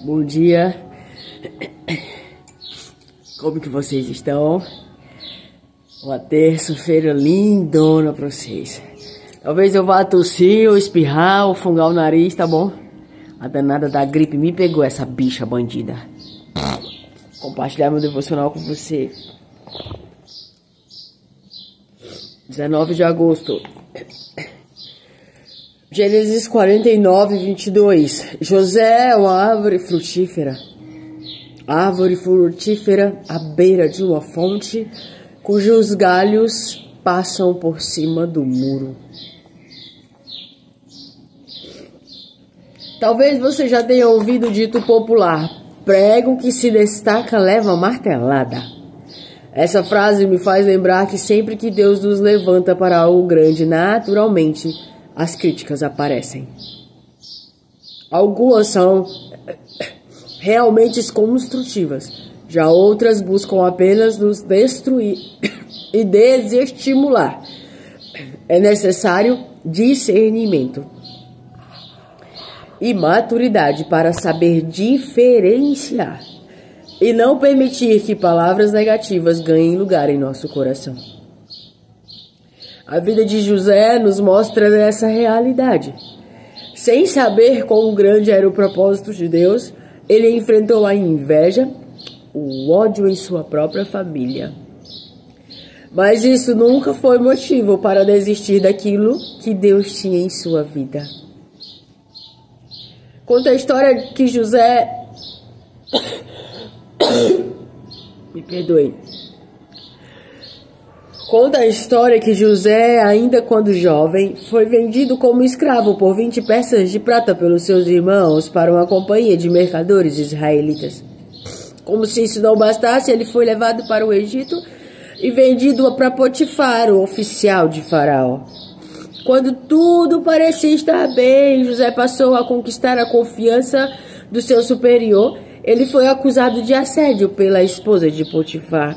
Bom dia, como que vocês estão? Uma terça-feira lindona pra vocês. Talvez eu vá tossir ou espirrar ou fungar o nariz, tá bom? A danada da gripe me pegou, essa bicha bandida. Compartilhar meu devocional com você. 19 de agosto. Gênesis 49, 22. José é uma árvore frutífera à beira de uma fonte, cujos galhos passam por cima do muro. Talvez você já tenha ouvido o dito popular: prego que se destaca leva martelada. Essa frase me faz lembrar que sempre que Deus nos levanta para algo grande, naturalmente, as críticas aparecem. Algumas são realmente construtivas, já outras buscam apenas nos destruir e desestimular. É necessário discernimento e maturidade para saber diferenciar e não permitir que palavras negativas ganhem lugar em nosso coração. A vida de José nos mostra essa realidade. Sem saber quão grande era o propósito de Deus, ele enfrentou a inveja, o ódio em sua própria família. Mas isso nunca foi motivo para desistir daquilo que Deus tinha em sua vida. Conta a história que José... Me perdoe. Conta a história que José, ainda quando jovem, foi vendido como escravo por 20 peças de prata pelos seus irmãos para uma companhia de mercadores israelitas. Como se isso não bastasse, ele foi levado para o Egito e vendido para Potifar, o oficial de Faraó. Quando tudo parecia estar bem, José passou a conquistar a confiança do seu superior. Ele foi acusado de assédio pela esposa de Potifar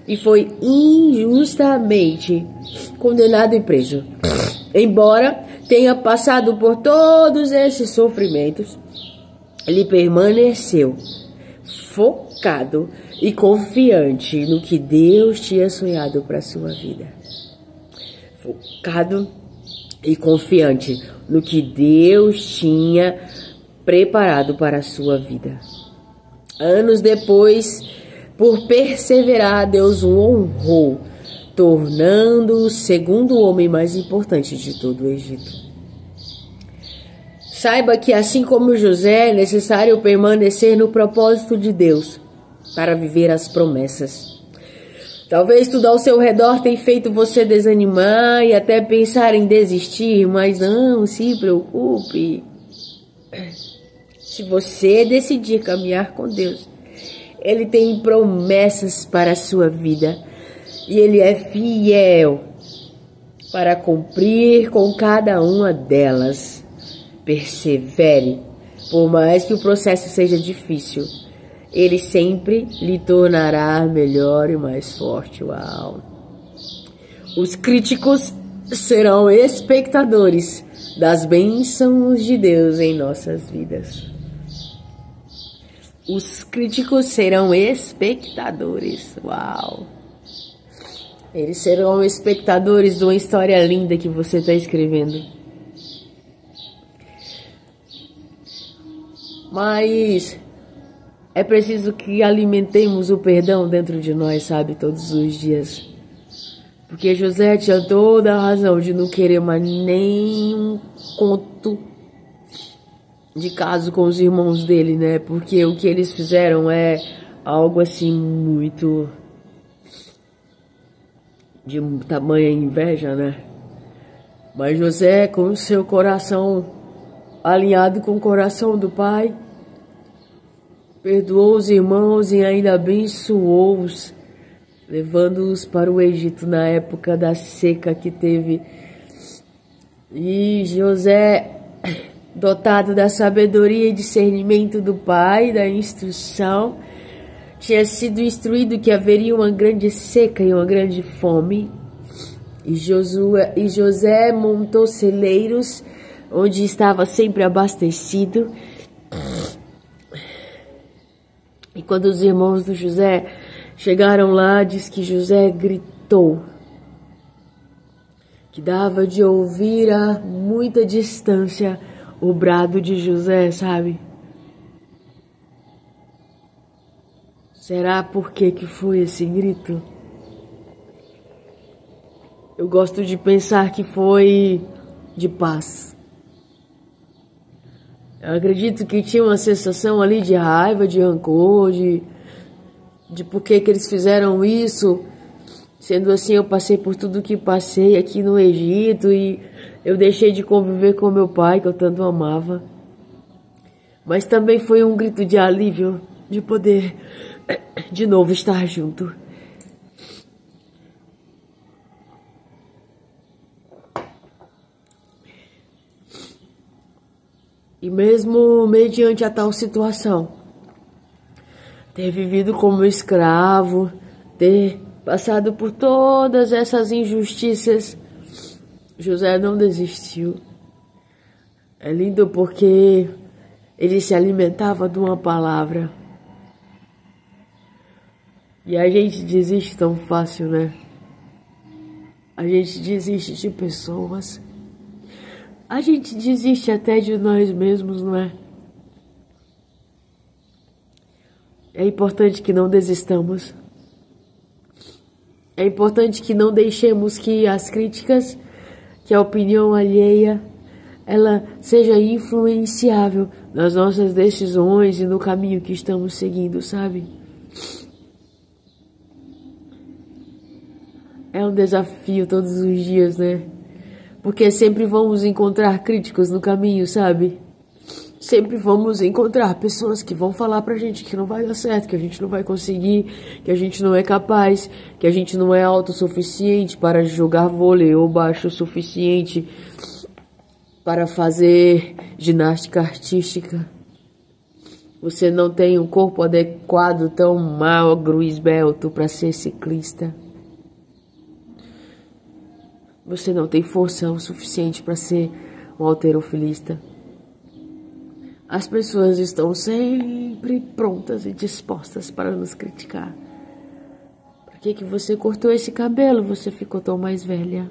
e foi injustamente condenado e preso. Embora tenha passado por todos esses sofrimentos, ele permaneceu focado e confiante no que Deus tinha sonhado para sua vida. Focado e confiante no que Deus tinha preparado para a sua vida. Anos depois, por perseverar, Deus o honrou, tornando-o o segundo homem mais importante de todo o Egito. Saiba que, assim como José, é necessário permanecer no propósito de Deus para viver as promessas. Talvez tudo ao seu redor tenha feito você desanimar e até pensar em desistir, mas não se preocupe. Se você decidir caminhar com Deus, Ele tem promessas para a sua vida e Ele é fiel para cumprir com cada uma delas. Persevere, por mais que o processo seja difícil, Ele sempre lhe tornará melhor e mais forte. Uau! Os críticos serão espectadores das bênçãos de Deus em nossas vidas. Os críticos serão espectadores. Uau! Eles serão espectadores de uma história linda que você está escrevendo. Mas é preciso que alimentemos o perdão dentro de nós, sabe? Todos os dias. Porque José tinha toda a razão de não querer mais nenhum conto de caso com os irmãos dele, né? Porque o que eles fizeram é algo assim muito de tamanha inveja, né? Mas José, com o seu coração alinhado com o coração do pai, perdoou os irmãos e ainda abençoou-os, levando-os para o Egito na época da seca que teve. E José, dotado da sabedoria e discernimento do pai, da instrução, tinha sido instruído que haveria uma grande seca e uma grande fome. E José montou celeiros onde estava sempre abastecido E quando os irmãos do José chegaram lá, diz que José gritou, que dava de ouvir a muita distância o brado de José, sabe? Será por que foi esse grito? Eu gosto de pensar que foi de paz. Eu acredito que tinha uma sensação ali de raiva, de rancor, de por que eles fizeram isso. Sendo assim, eu passei por tudo que passei aqui no Egito e eu deixei de conviver com meu pai, que eu tanto amava. Mas também foi um grito de alívio, de poder de novo estar junto. E mesmo mediante a tal situação, ter vivido como escravo, ter passado por todas essas injustiças, José não desistiu. É lindo porque ele se alimentava de uma palavra. E a gente desiste tão fácil, né? A gente desiste de pessoas. A gente desiste até de nós mesmos, não é? É importante que não desistamos. É importante que não deixemos que as críticas, que a opinião alheia, ela seja influenciável nas nossas decisões e no caminho que estamos seguindo, sabe? É um desafio todos os dias, né? Porque sempre vamos encontrar críticos no caminho, sabe? Sempre vamos encontrar pessoas que vão falar pra gente que não vai dar certo, que a gente não vai conseguir, que a gente não é capaz, que a gente não é autossuficiente para jogar vôlei ou baixo o suficiente para fazer ginástica artística. Você não tem um corpo adequado, tão magro e esbelto para ser ciclista. Você não tem força o suficiente para ser um halterofilista. As pessoas estão sempre prontas e dispostas para nos criticar. Por que você cortou esse cabelo? Você ficou tão mais velha.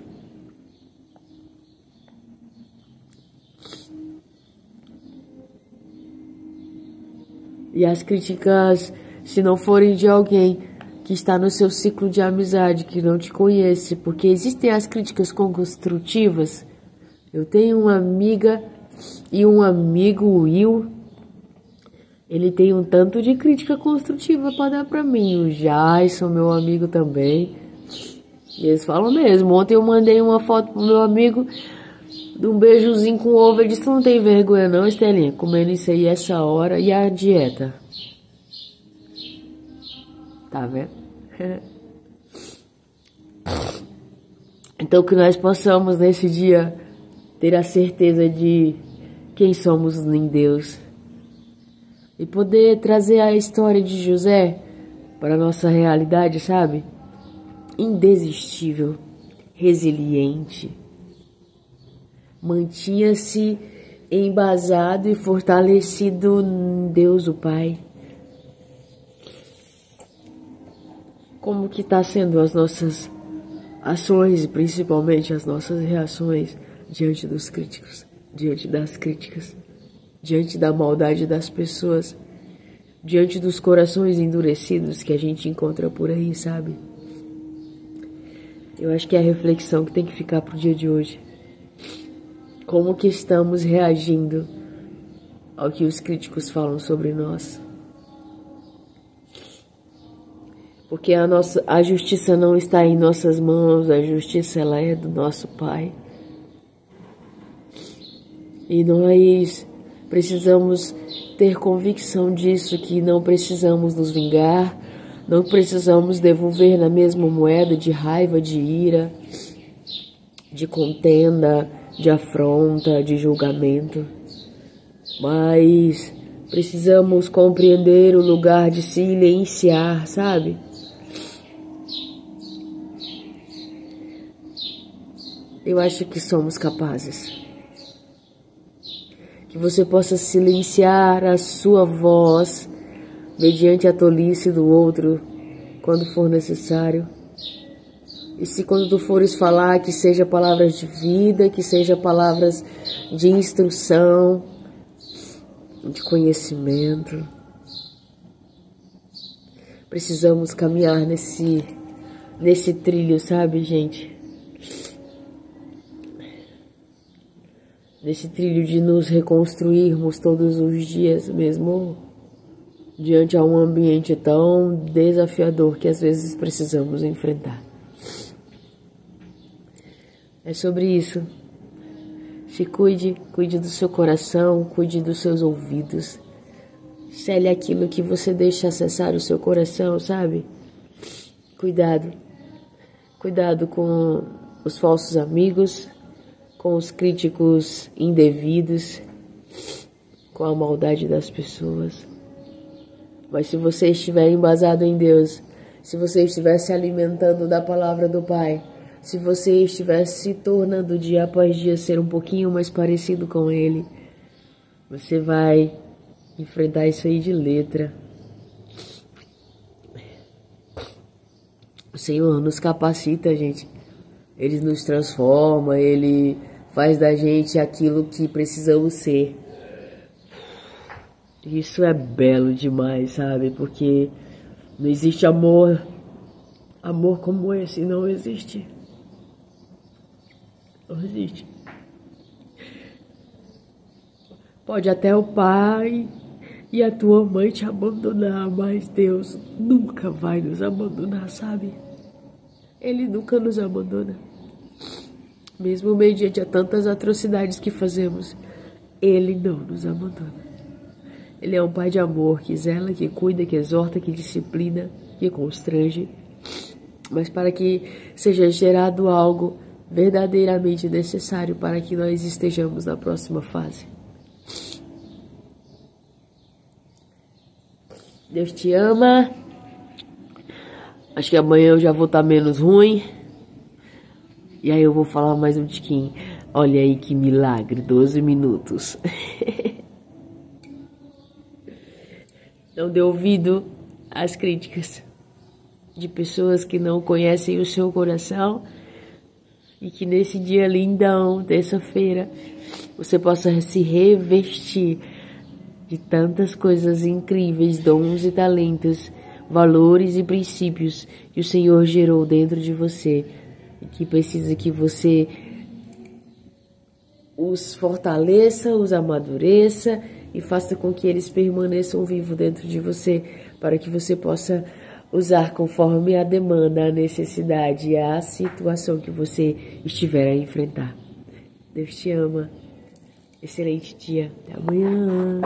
E as críticas, se não forem de alguém que está no seu ciclo de amizade, que não te conhece, porque existem as críticas construtivas. Eu tenho uma amiga e um amigo, o Will, ele tem um tanto de crítica construtiva para dar para mim. O Jason, meu amigo também. E eles falam mesmo. Ontem eu mandei uma foto pro meu amigo de um beijozinho com ovo. Ele disse: "Tu não tem vergonha não, Estelinha, comendo isso aí essa hora. E a dieta?" Tá vendo? Então que nós possamos nesse dia ter a certeza de quem somos em Deus. E poder trazer a história de José para a nossa realidade, sabe? Indesistível, resiliente. Mantinha-se embasado e fortalecido em Deus o Pai. Como que está sendo as nossas ações e principalmente as nossas reações diante dos críticos, diante das críticas, diante da maldade das pessoas, diante dos corações endurecidos que a gente encontra por aí, sabe? Eu acho que é a reflexão que tem que ficar pro dia de hoje. Como que estamos reagindo ao que os críticos falam sobre nós? Porque a justiça não está em nossas mãos, a justiça ela é do nosso Pai. E nós precisamos ter convicção disso, que não precisamos nos vingar, não precisamos devolver na mesma moeda de raiva, de ira, de contenda, de afronta, de julgamento. Mas precisamos compreender o lugar de silenciar, sabe? Eu acho que somos capazes. Que você possa silenciar a sua voz mediante a tolice do outro, quando for necessário. E se quando tu fores falar, que seja palavras de vida, que seja palavras de instrução, de conhecimento. Precisamos caminhar nesse trilho, sabe, gente? Nesse trilho de nos reconstruirmos todos os dias, mesmo diante a um ambiente tão desafiador que às vezes precisamos enfrentar. É sobre isso. Se cuide do seu coração, cuide dos seus ouvidos. Cele aquilo que você deixa acessar o seu coração, sabe? Cuidado com os falsos amigos, com os críticos indevidos, com a maldade das pessoas. Mas se você estiver embasado em Deus, se você estiver se alimentando da palavra do Pai, se você estiver se tornando dia após dia ser um pouquinho mais parecido com Ele, você vai enfrentar isso aí de letra. O Senhor nos capacita, gente. Ele nos transforma, Ele faz da gente aquilo que precisamos ser. Isso é belo demais, sabe? Porque não existe amor como esse, não existe. Não existe. Pode até o pai e a tua mãe te abandonar, mas Deus nunca vai nos abandonar, sabe? Ele nunca nos abandona. Mesmo mediante a tantas atrocidades que fazemos, Ele não nos abandona. Ele é um pai de amor, que zela, que cuida, que exorta, que disciplina, que constrange. Mas para que seja gerado algo verdadeiramente necessário para que nós estejamos na próxima fase. Deus te ama. Acho que amanhã eu já vou estar menos ruim. E aí eu vou falar mais um tiquinho. Olha aí que milagre, 12 minutos. Não dê ouvido às críticas de pessoas que não conhecem o seu coração. E que nesse dia lindão, terça-feira, você possa se revestir de tantas coisas incríveis, dons e talentos, valores e princípios que o Senhor gerou dentro de você. E que precisa que você os fortaleça, os amadureça e faça com que eles permaneçam vivos dentro de você, para que você possa usar conforme a demanda, a necessidade e a situação que você estiver a enfrentar. Deus te ama. Excelente dia. Até amanhã.